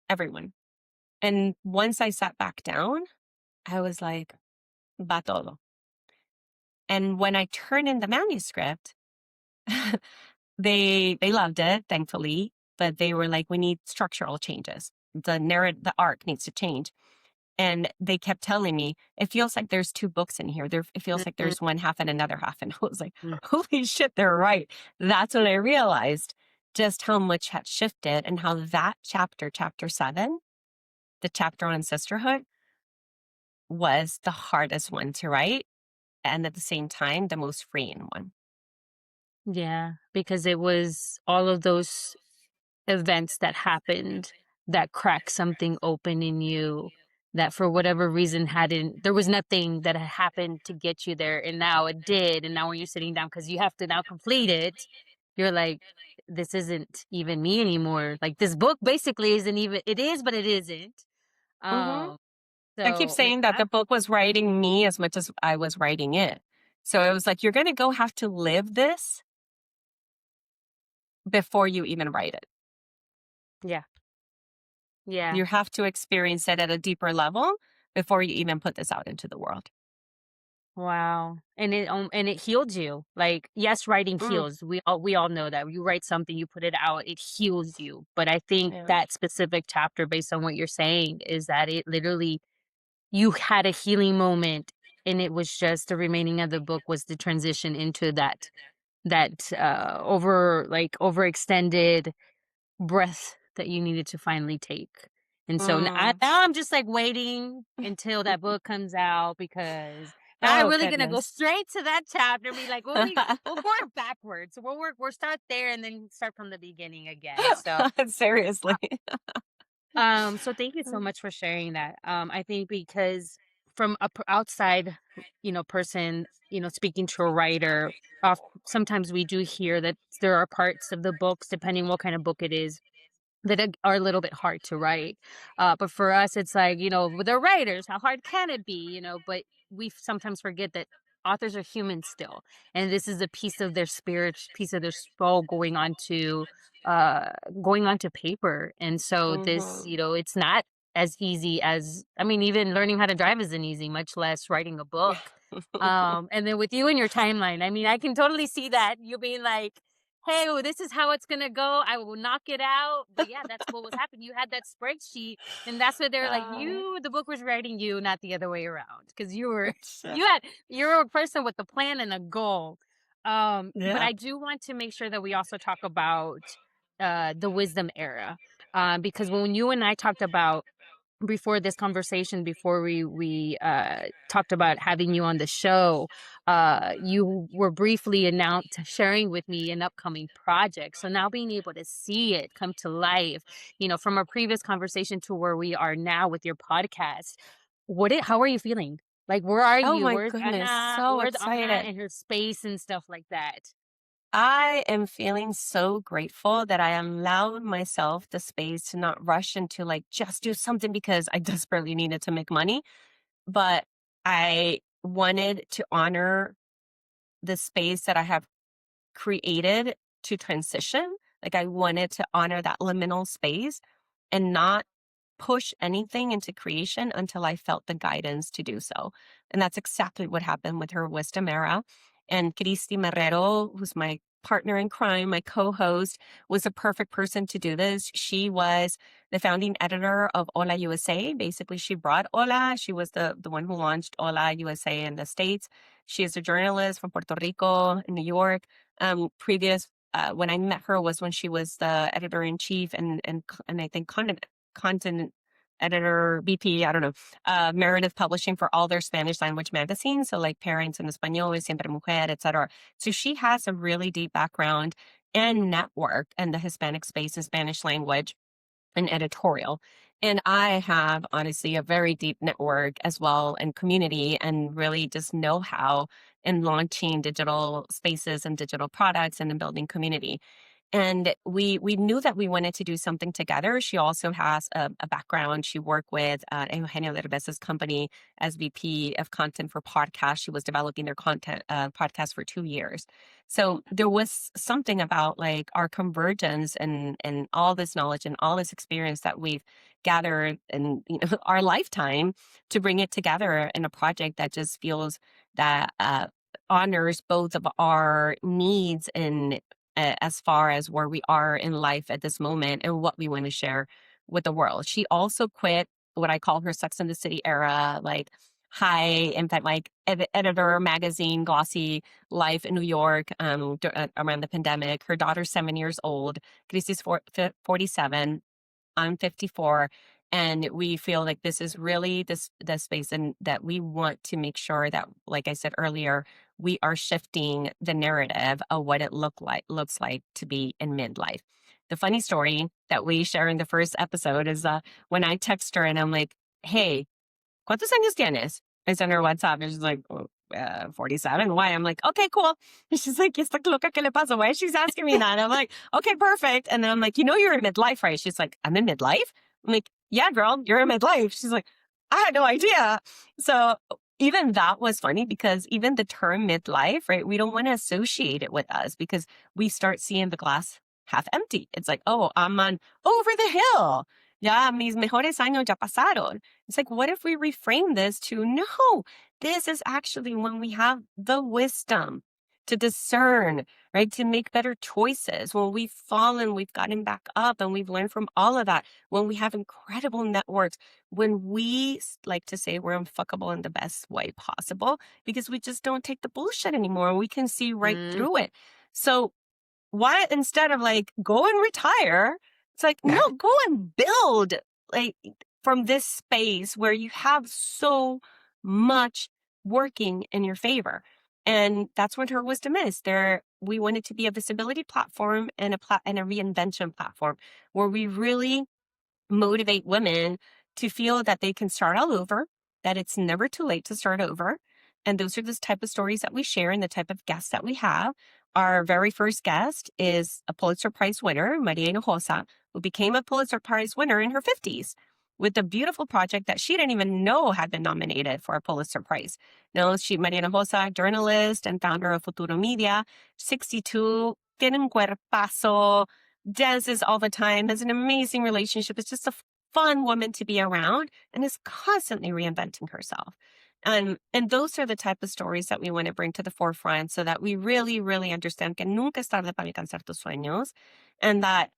S2: everyone. And once I sat back down, I was like, va todo. And when I turned in the manuscript, they loved it, thankfully, but they were like, we need structural changes. The arc needs to change. And they kept telling me, it feels like there's 2 books in here. It feels like
S1: Mm-hmm.
S2: there's one half and another half. And I was like, holy shit, they're right. That's when I realized just how much had shifted and how that chapter 7, the chapter on sisterhood, was the hardest one to write. And at the same time, the most freeing one.
S1: Yeah, because it was all of those events that happened that cracked something open in you that for whatever reason hadn't there was nothing that had happened to get you there and now it did, and now when you're sitting down because you have to now complete it, you're like, this isn't even me anymore. Like this book basically isn't even, it is but it isn't.
S2: Hmm.
S1: um
S2: I keep
S1: so
S2: saying that
S1: yeah.
S2: the book was writing me as much as I was writing it. So it was like, you're going to go have to live this before you even write it.
S1: Yeah. Yeah.
S2: You have to experience it at a deeper level before you even put this out into the world.
S1: Wow. And it healed you. Like, yes, writing
S2: Mm,
S1: heals. We all know that. You write something, you put it out, it heals you. But I think
S2: yeah.
S1: that specific chapter, based on what you're saying, is that it literally you had a healing moment, and it was just the remaining of the book was the transition into that overextended breath that you needed to finally take. And so
S2: Mm.
S1: now I'm just like waiting until that book comes out, because now I'm
S2: Oh,
S1: really gonna go
S2: goodness.
S1: straight to that chapter and be like, we'll work backwards. We'll start there and then start from the beginning again. So
S2: Seriously.
S1: so thank you so much for sharing that. I think because from a outside, person, speaking to a writer, sometimes we do hear that there are parts of the books, depending what kind of book it is, that are a little bit hard to write. But for us, it's like, with the writers, how hard can it be? But we sometimes forget that authors are human still. And this is a piece of their spirit, piece of their soul uh, going onto paper. And so this,
S2: Hmm.
S1: it's not as easy as, I mean, even learning how to drive isn't easy, much less writing a book. And then with you and your timeline, I mean, I can totally see that you being like, hey, well, this is how it's gonna go. I will knock it out. But yeah, that's what was happening. You had that spreadsheet, and that's what they're like.
S2: Uh,
S1: The book was writing you, not the other way around, because you were,
S2: shit.
S1: you're a person with a plan and a goal. But
S2: Yeah.
S1: I do want to make sure that we also talk about the wisdom era. Because when you and I talked about before this conversation, before we talked about having you on the show, you were briefly announced sharing with me an upcoming project. So now being able to see it come to life, from our previous conversation to where we are now with your podcast, how are you feeling? Like, where are
S2: Oh
S1: you?
S2: my goodness, so
S1: Where's Anna
S2: excited.
S1: and her space and stuff like that?
S2: I am feeling so grateful that I allowed myself the space to not rush into like just do something because I desperately needed to make money, but I wanted to honor the space that I have created to transition. Like I wanted to honor that liminal space and not push anything into creation until I felt the guidance to do so. And that's exactly what happened with her wisdom era. And Cristi Marrero, who's my partner in crime, my co-host, was a perfect person to do this. She was the founding editor of Hola USA. Basically, she brought Hola. She was the one who launched Hola USA in the States. She is a journalist from Puerto Rico in New York. Previous when I met her was when she was the editor in chief and I think content editor, VP, I don't know, Meredith Publishing for all their Spanish language magazines. So like Parents en Español, Siempre Mujer, etc. So she has a really deep background and network in the Hispanic space and Spanish language and editorial. And I have honestly a very deep network as well and community and really just know how in launching digital spaces and digital products and in building community. And we knew that we wanted to do something together. She also has a background. She worked with Eugenio Derbez's company as VP of content for podcasts. She was developing their content podcast for 2 years. So there was something about like our convergence and all this knowledge and all this experience that we've gathered in our lifetime to bring it together in a project that just feels that honors both of our needs and as far as where we are in life at this moment and what we want to share with the world. She also quit what I call her Sex and the City era, like high impact, like editor magazine, glossy life in New York around the pandemic. Her daughter's 7 years old. Christy's 47. I'm 54. And we feel like this is really the space and that we want to make sure that, like I said earlier, we are shifting the narrative of what it looks like to be in midlife. The funny story that we share in the first episode is when I text her and I'm like, hey, ¿cuántos años tienes? I sent her WhatsApp and she's like, 47. Why? I'm like, okay, cool. And she's like, ¿Esta loca qué le pasa? Why is she's asking me that? I'm like, okay, perfect. And then I'm like, you're in midlife, right? She's like, I'm in midlife? I'm like, yeah, girl, you're in midlife. She's like, I had no idea. So even that was funny because even the term midlife, right? We don't want to associate it with us because we start seeing the glass half empty. It's like, oh, I'm on over the hill. Ya, mis mejores años ya pasaron. It's like, what if we reframe this to no, this is actually when we have the wisdom to discern, right? To make better choices. When we've fallen, we've gotten back up and we've learned from all of that. When we have incredible networks, when we like to say we're unfuckable in the best way possible because we just don't take the bullshit anymore. We can see right
S1: Mm.
S2: through it. So why instead of like go and retire, it's like, no, go and build like from this space where you have so much working in your favor. And that's what her wisdom is. There, we wanted to be a visibility platform and and a reinvention platform where we really motivate women to feel that they can start all over, that it's never too late to start over. And those are the type of stories that we share and the type of guests that we have. Our very first guest is a Pulitzer Prize winner, Maria Hinojosa, who became a Pulitzer Prize winner in her 50s with a beautiful project that she didn't even know had been nominated for a Pulitzer Prize. Now, Maria Hinojosa, journalist and founder of Futuro Media, 62, tiene un cuerpazo, dances all the time, has an amazing relationship. It's just a fun woman to be around and is constantly reinventing herself. And those are the type of stories that we want to bring to the forefront so that we really, really understand que nunca es tarde para alcanzar tus sueños and that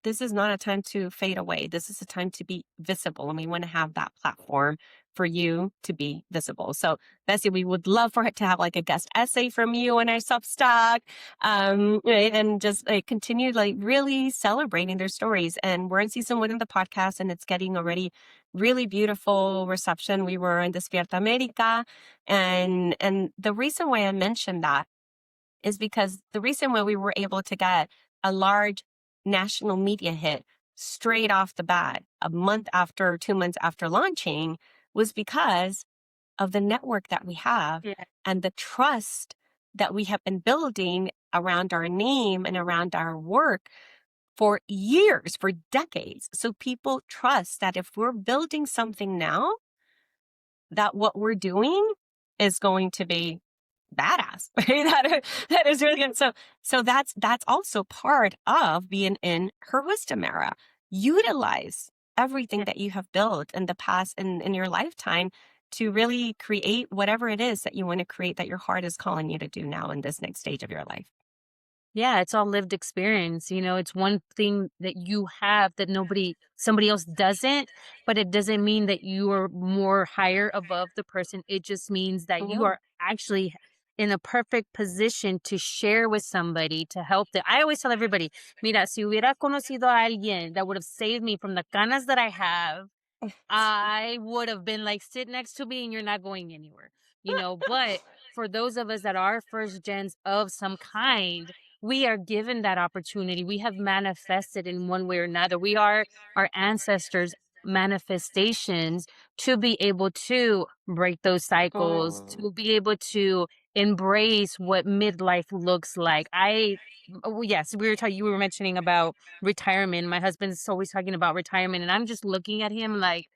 S2: this is not a time to fade away. This is a time to be visible. And we want to have that platform for you to be visible. So, Bessie, we would love for it to have like a guest essay from you on our Substack, right, and just like continue like really celebrating their stories. And we're in season 1 of the podcast, and it's getting already really beautiful reception. We were in Despierta America, and the reason why I mentioned that is because the reason why we were able to get a large national media hit straight off the bat, a month after, 2 months after launching, was because of the network that we have
S1: Yeah.
S2: and the trust that we have been building around our name and around our work for years, for decades. So people trust that if we're building something now, that what we're doing is going to be badass, right? That is really good. So that's also part of being in her wisdom era. Utilize everything that you have built in the past in your lifetime to really create whatever it is that you want to create, that your heart is calling you to do now in this next stage of your life.
S1: Yeah, it's all lived experience. It's one thing that you have that somebody else doesn't, but it doesn't mean that you are more higher above the person. It just means that you
S2: Mhm.
S1: are actually in a perfect position to share with somebody to help them. I always tell everybody, mira, si hubiera conocido a alguien that would have saved me from the canas that I have, I would have been like, sit next to me and you're not going anywhere. But for those of us that are first gens of some kind, we are given that opportunity. We have manifested in one way or another. We are our ancestors' manifestations to be able to break those cycles,
S2: Mm.
S1: to be able to embrace what midlife looks like. Yes, you were mentioning about retirement. My husband's always talking about retirement, and I'm just looking at him like,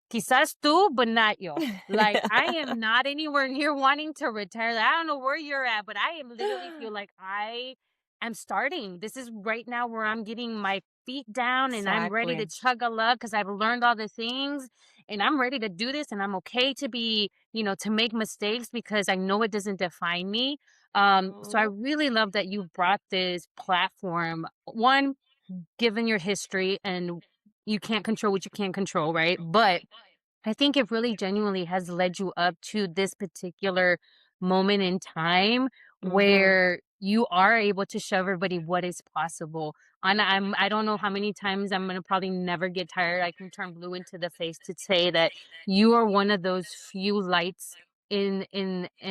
S1: quizás tú, but not yo. Like, I am not anywhere near wanting to retire. Like, I don't know where you're at, but I am literally feel like I am starting. This is right now where I'm getting my feet down and I'm ready to
S2: Exactly.
S1: chug a lug because I've learned all the things and I'm ready to do this and I'm okay to to make mistakes because I know it doesn't define me. So I
S2: Mhm.
S1: really love that you brought this platform. One, given your history and you can't control what you can't control, right? But I think it really genuinely has led you up to this particular moment in time
S2: Mhm.
S1: where you are able to show everybody what is possible. And I don't know how many times I'm gonna probably never get tired. I can turn blue into the face to say that you are one of those few lights in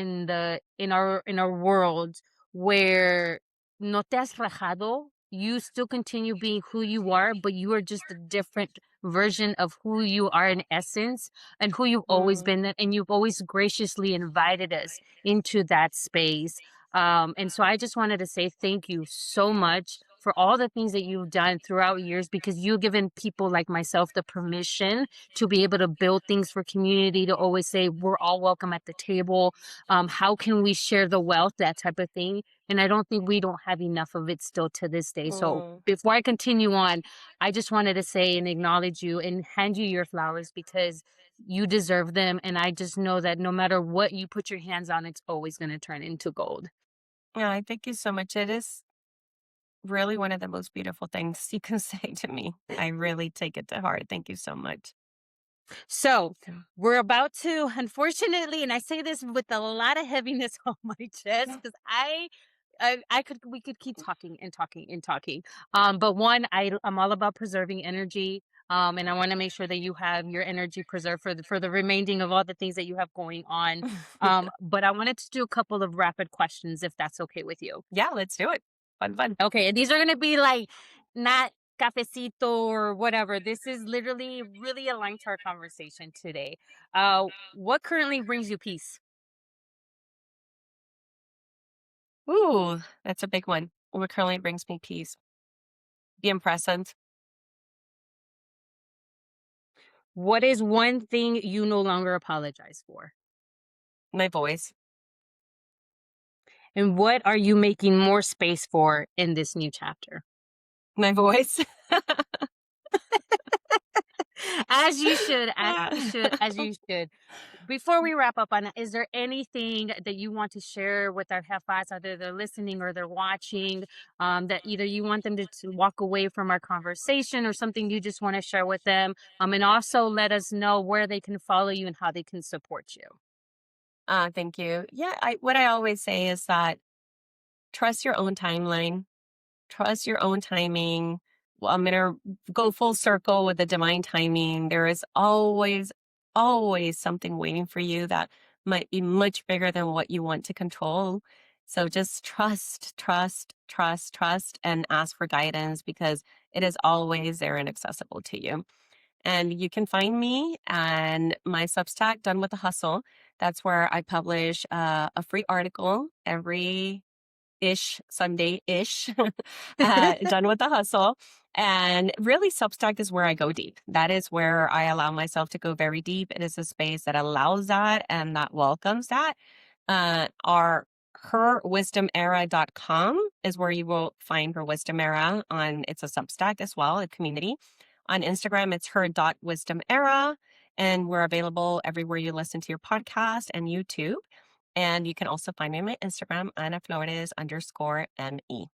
S1: our world where no te has rajado. You still continue being who you are, but you are just a different version of who you are in essence and who you've always
S2: Mm.
S1: been, and you've always graciously invited us into that space. And so I just wanted to say thank you so much for all the things that you've done throughout years because you've given people like myself the permission to be able to build things for community, to always say we're all welcome at the table. How can we share the wealth, that type of thing. And I don't think we don't have enough of it still to this day. So
S2: Mm.
S1: before I continue on, I just wanted to say and acknowledge you and hand you your flowers because you deserve them. And I just know that no matter what you put your hands on, it's always going to turn into gold.
S2: Yeah, I thank you so much. It is really one of the most beautiful things you can say to me. I really take it to heart. Thank you so much.
S1: So we're about to, unfortunately, and I say this with a lot of heaviness on my chest because we could keep talking and talking and talking. But one, I'm all about preserving energy. And I want to make sure that you have your energy preserved for the remaining of all the things that you have going on. But I wanted to do a couple of rapid questions if that's okay with you.
S2: Yeah, let's do it. Fun, fun.
S1: Okay, and these are gonna be like not cafecito or whatever. This is literally really aligned to our conversation today. What currently brings you peace?
S2: Ooh, that's a big one. What currently brings me peace? Being present.
S1: What is one thing you no longer apologize for?
S2: My voice.
S1: And what are you making more space for in this new chapter?
S2: My voice.
S1: As you should, as you should, as you should. Before we wrap up, Anna, is there anything that you want to share with our jefas, either they're listening or they're watching, that either you want them to walk away from our conversation or something you just want to share with them? And also let us know where they can follow you and how they can support you.
S2: Thank you. Yeah, what I always say is that trust your own timeline, trust your own timing. Well, I'm gonna go full circle with the divine timing. There is always, always something waiting for you that might be much bigger than what you want to control. So just trust, trust, trust, trust, and ask for guidance because it is always there and accessible to you. And you can find me and my Substack, Done with the Hustle. That's where I publish a free article every Sunday ish, Done with the Hustle. And really, Substack is where I go deep. That is where I allow myself to go very deep. It is a space that allows that and that welcomes that. Our herwisdomera.com is where you will find her wisdom era on it's a Substack as well, a community. On Instagram, it's her.wisdomera. And we're available everywhere you listen to your podcast and YouTube. And you can also find me on my Instagram, Ana Flores _ME.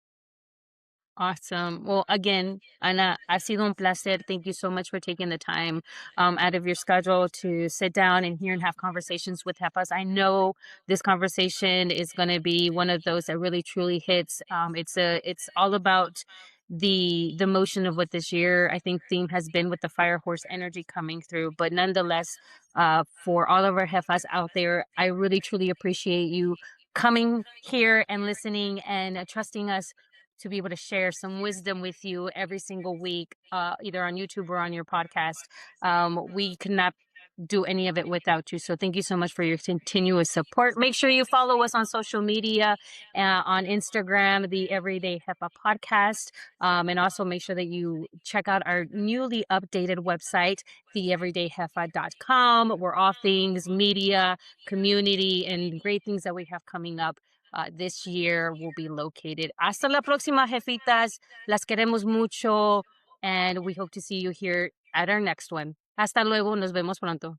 S1: Awesome. Well, again, Ana, ha sido un placer. Thank you so much for taking the time out of your schedule to sit down and hear and have conversations with us. I know this conversation is going to be one of those that really truly hits. It's all about the motion of what this year I think theme has been with the fire horse energy coming through. But nonetheless, for all of our jefas out there, I really truly appreciate you coming here and listening and trusting us to be able to share some wisdom with you every single week, either on YouTube or on your podcast. We could not do any of it without you. So thank you so much for your continuous support. Make sure you follow us on social media, on Instagram, the Everyday HEPA podcast. And also make sure that you check out our newly updated website, theeverydayhefa.com, where all things media, community, and great things that we have coming up this year will be located. Hasta la próxima, jefitas. Las queremos mucho. And we hope to see you here at our next one. Hasta luego. Nos vemos pronto.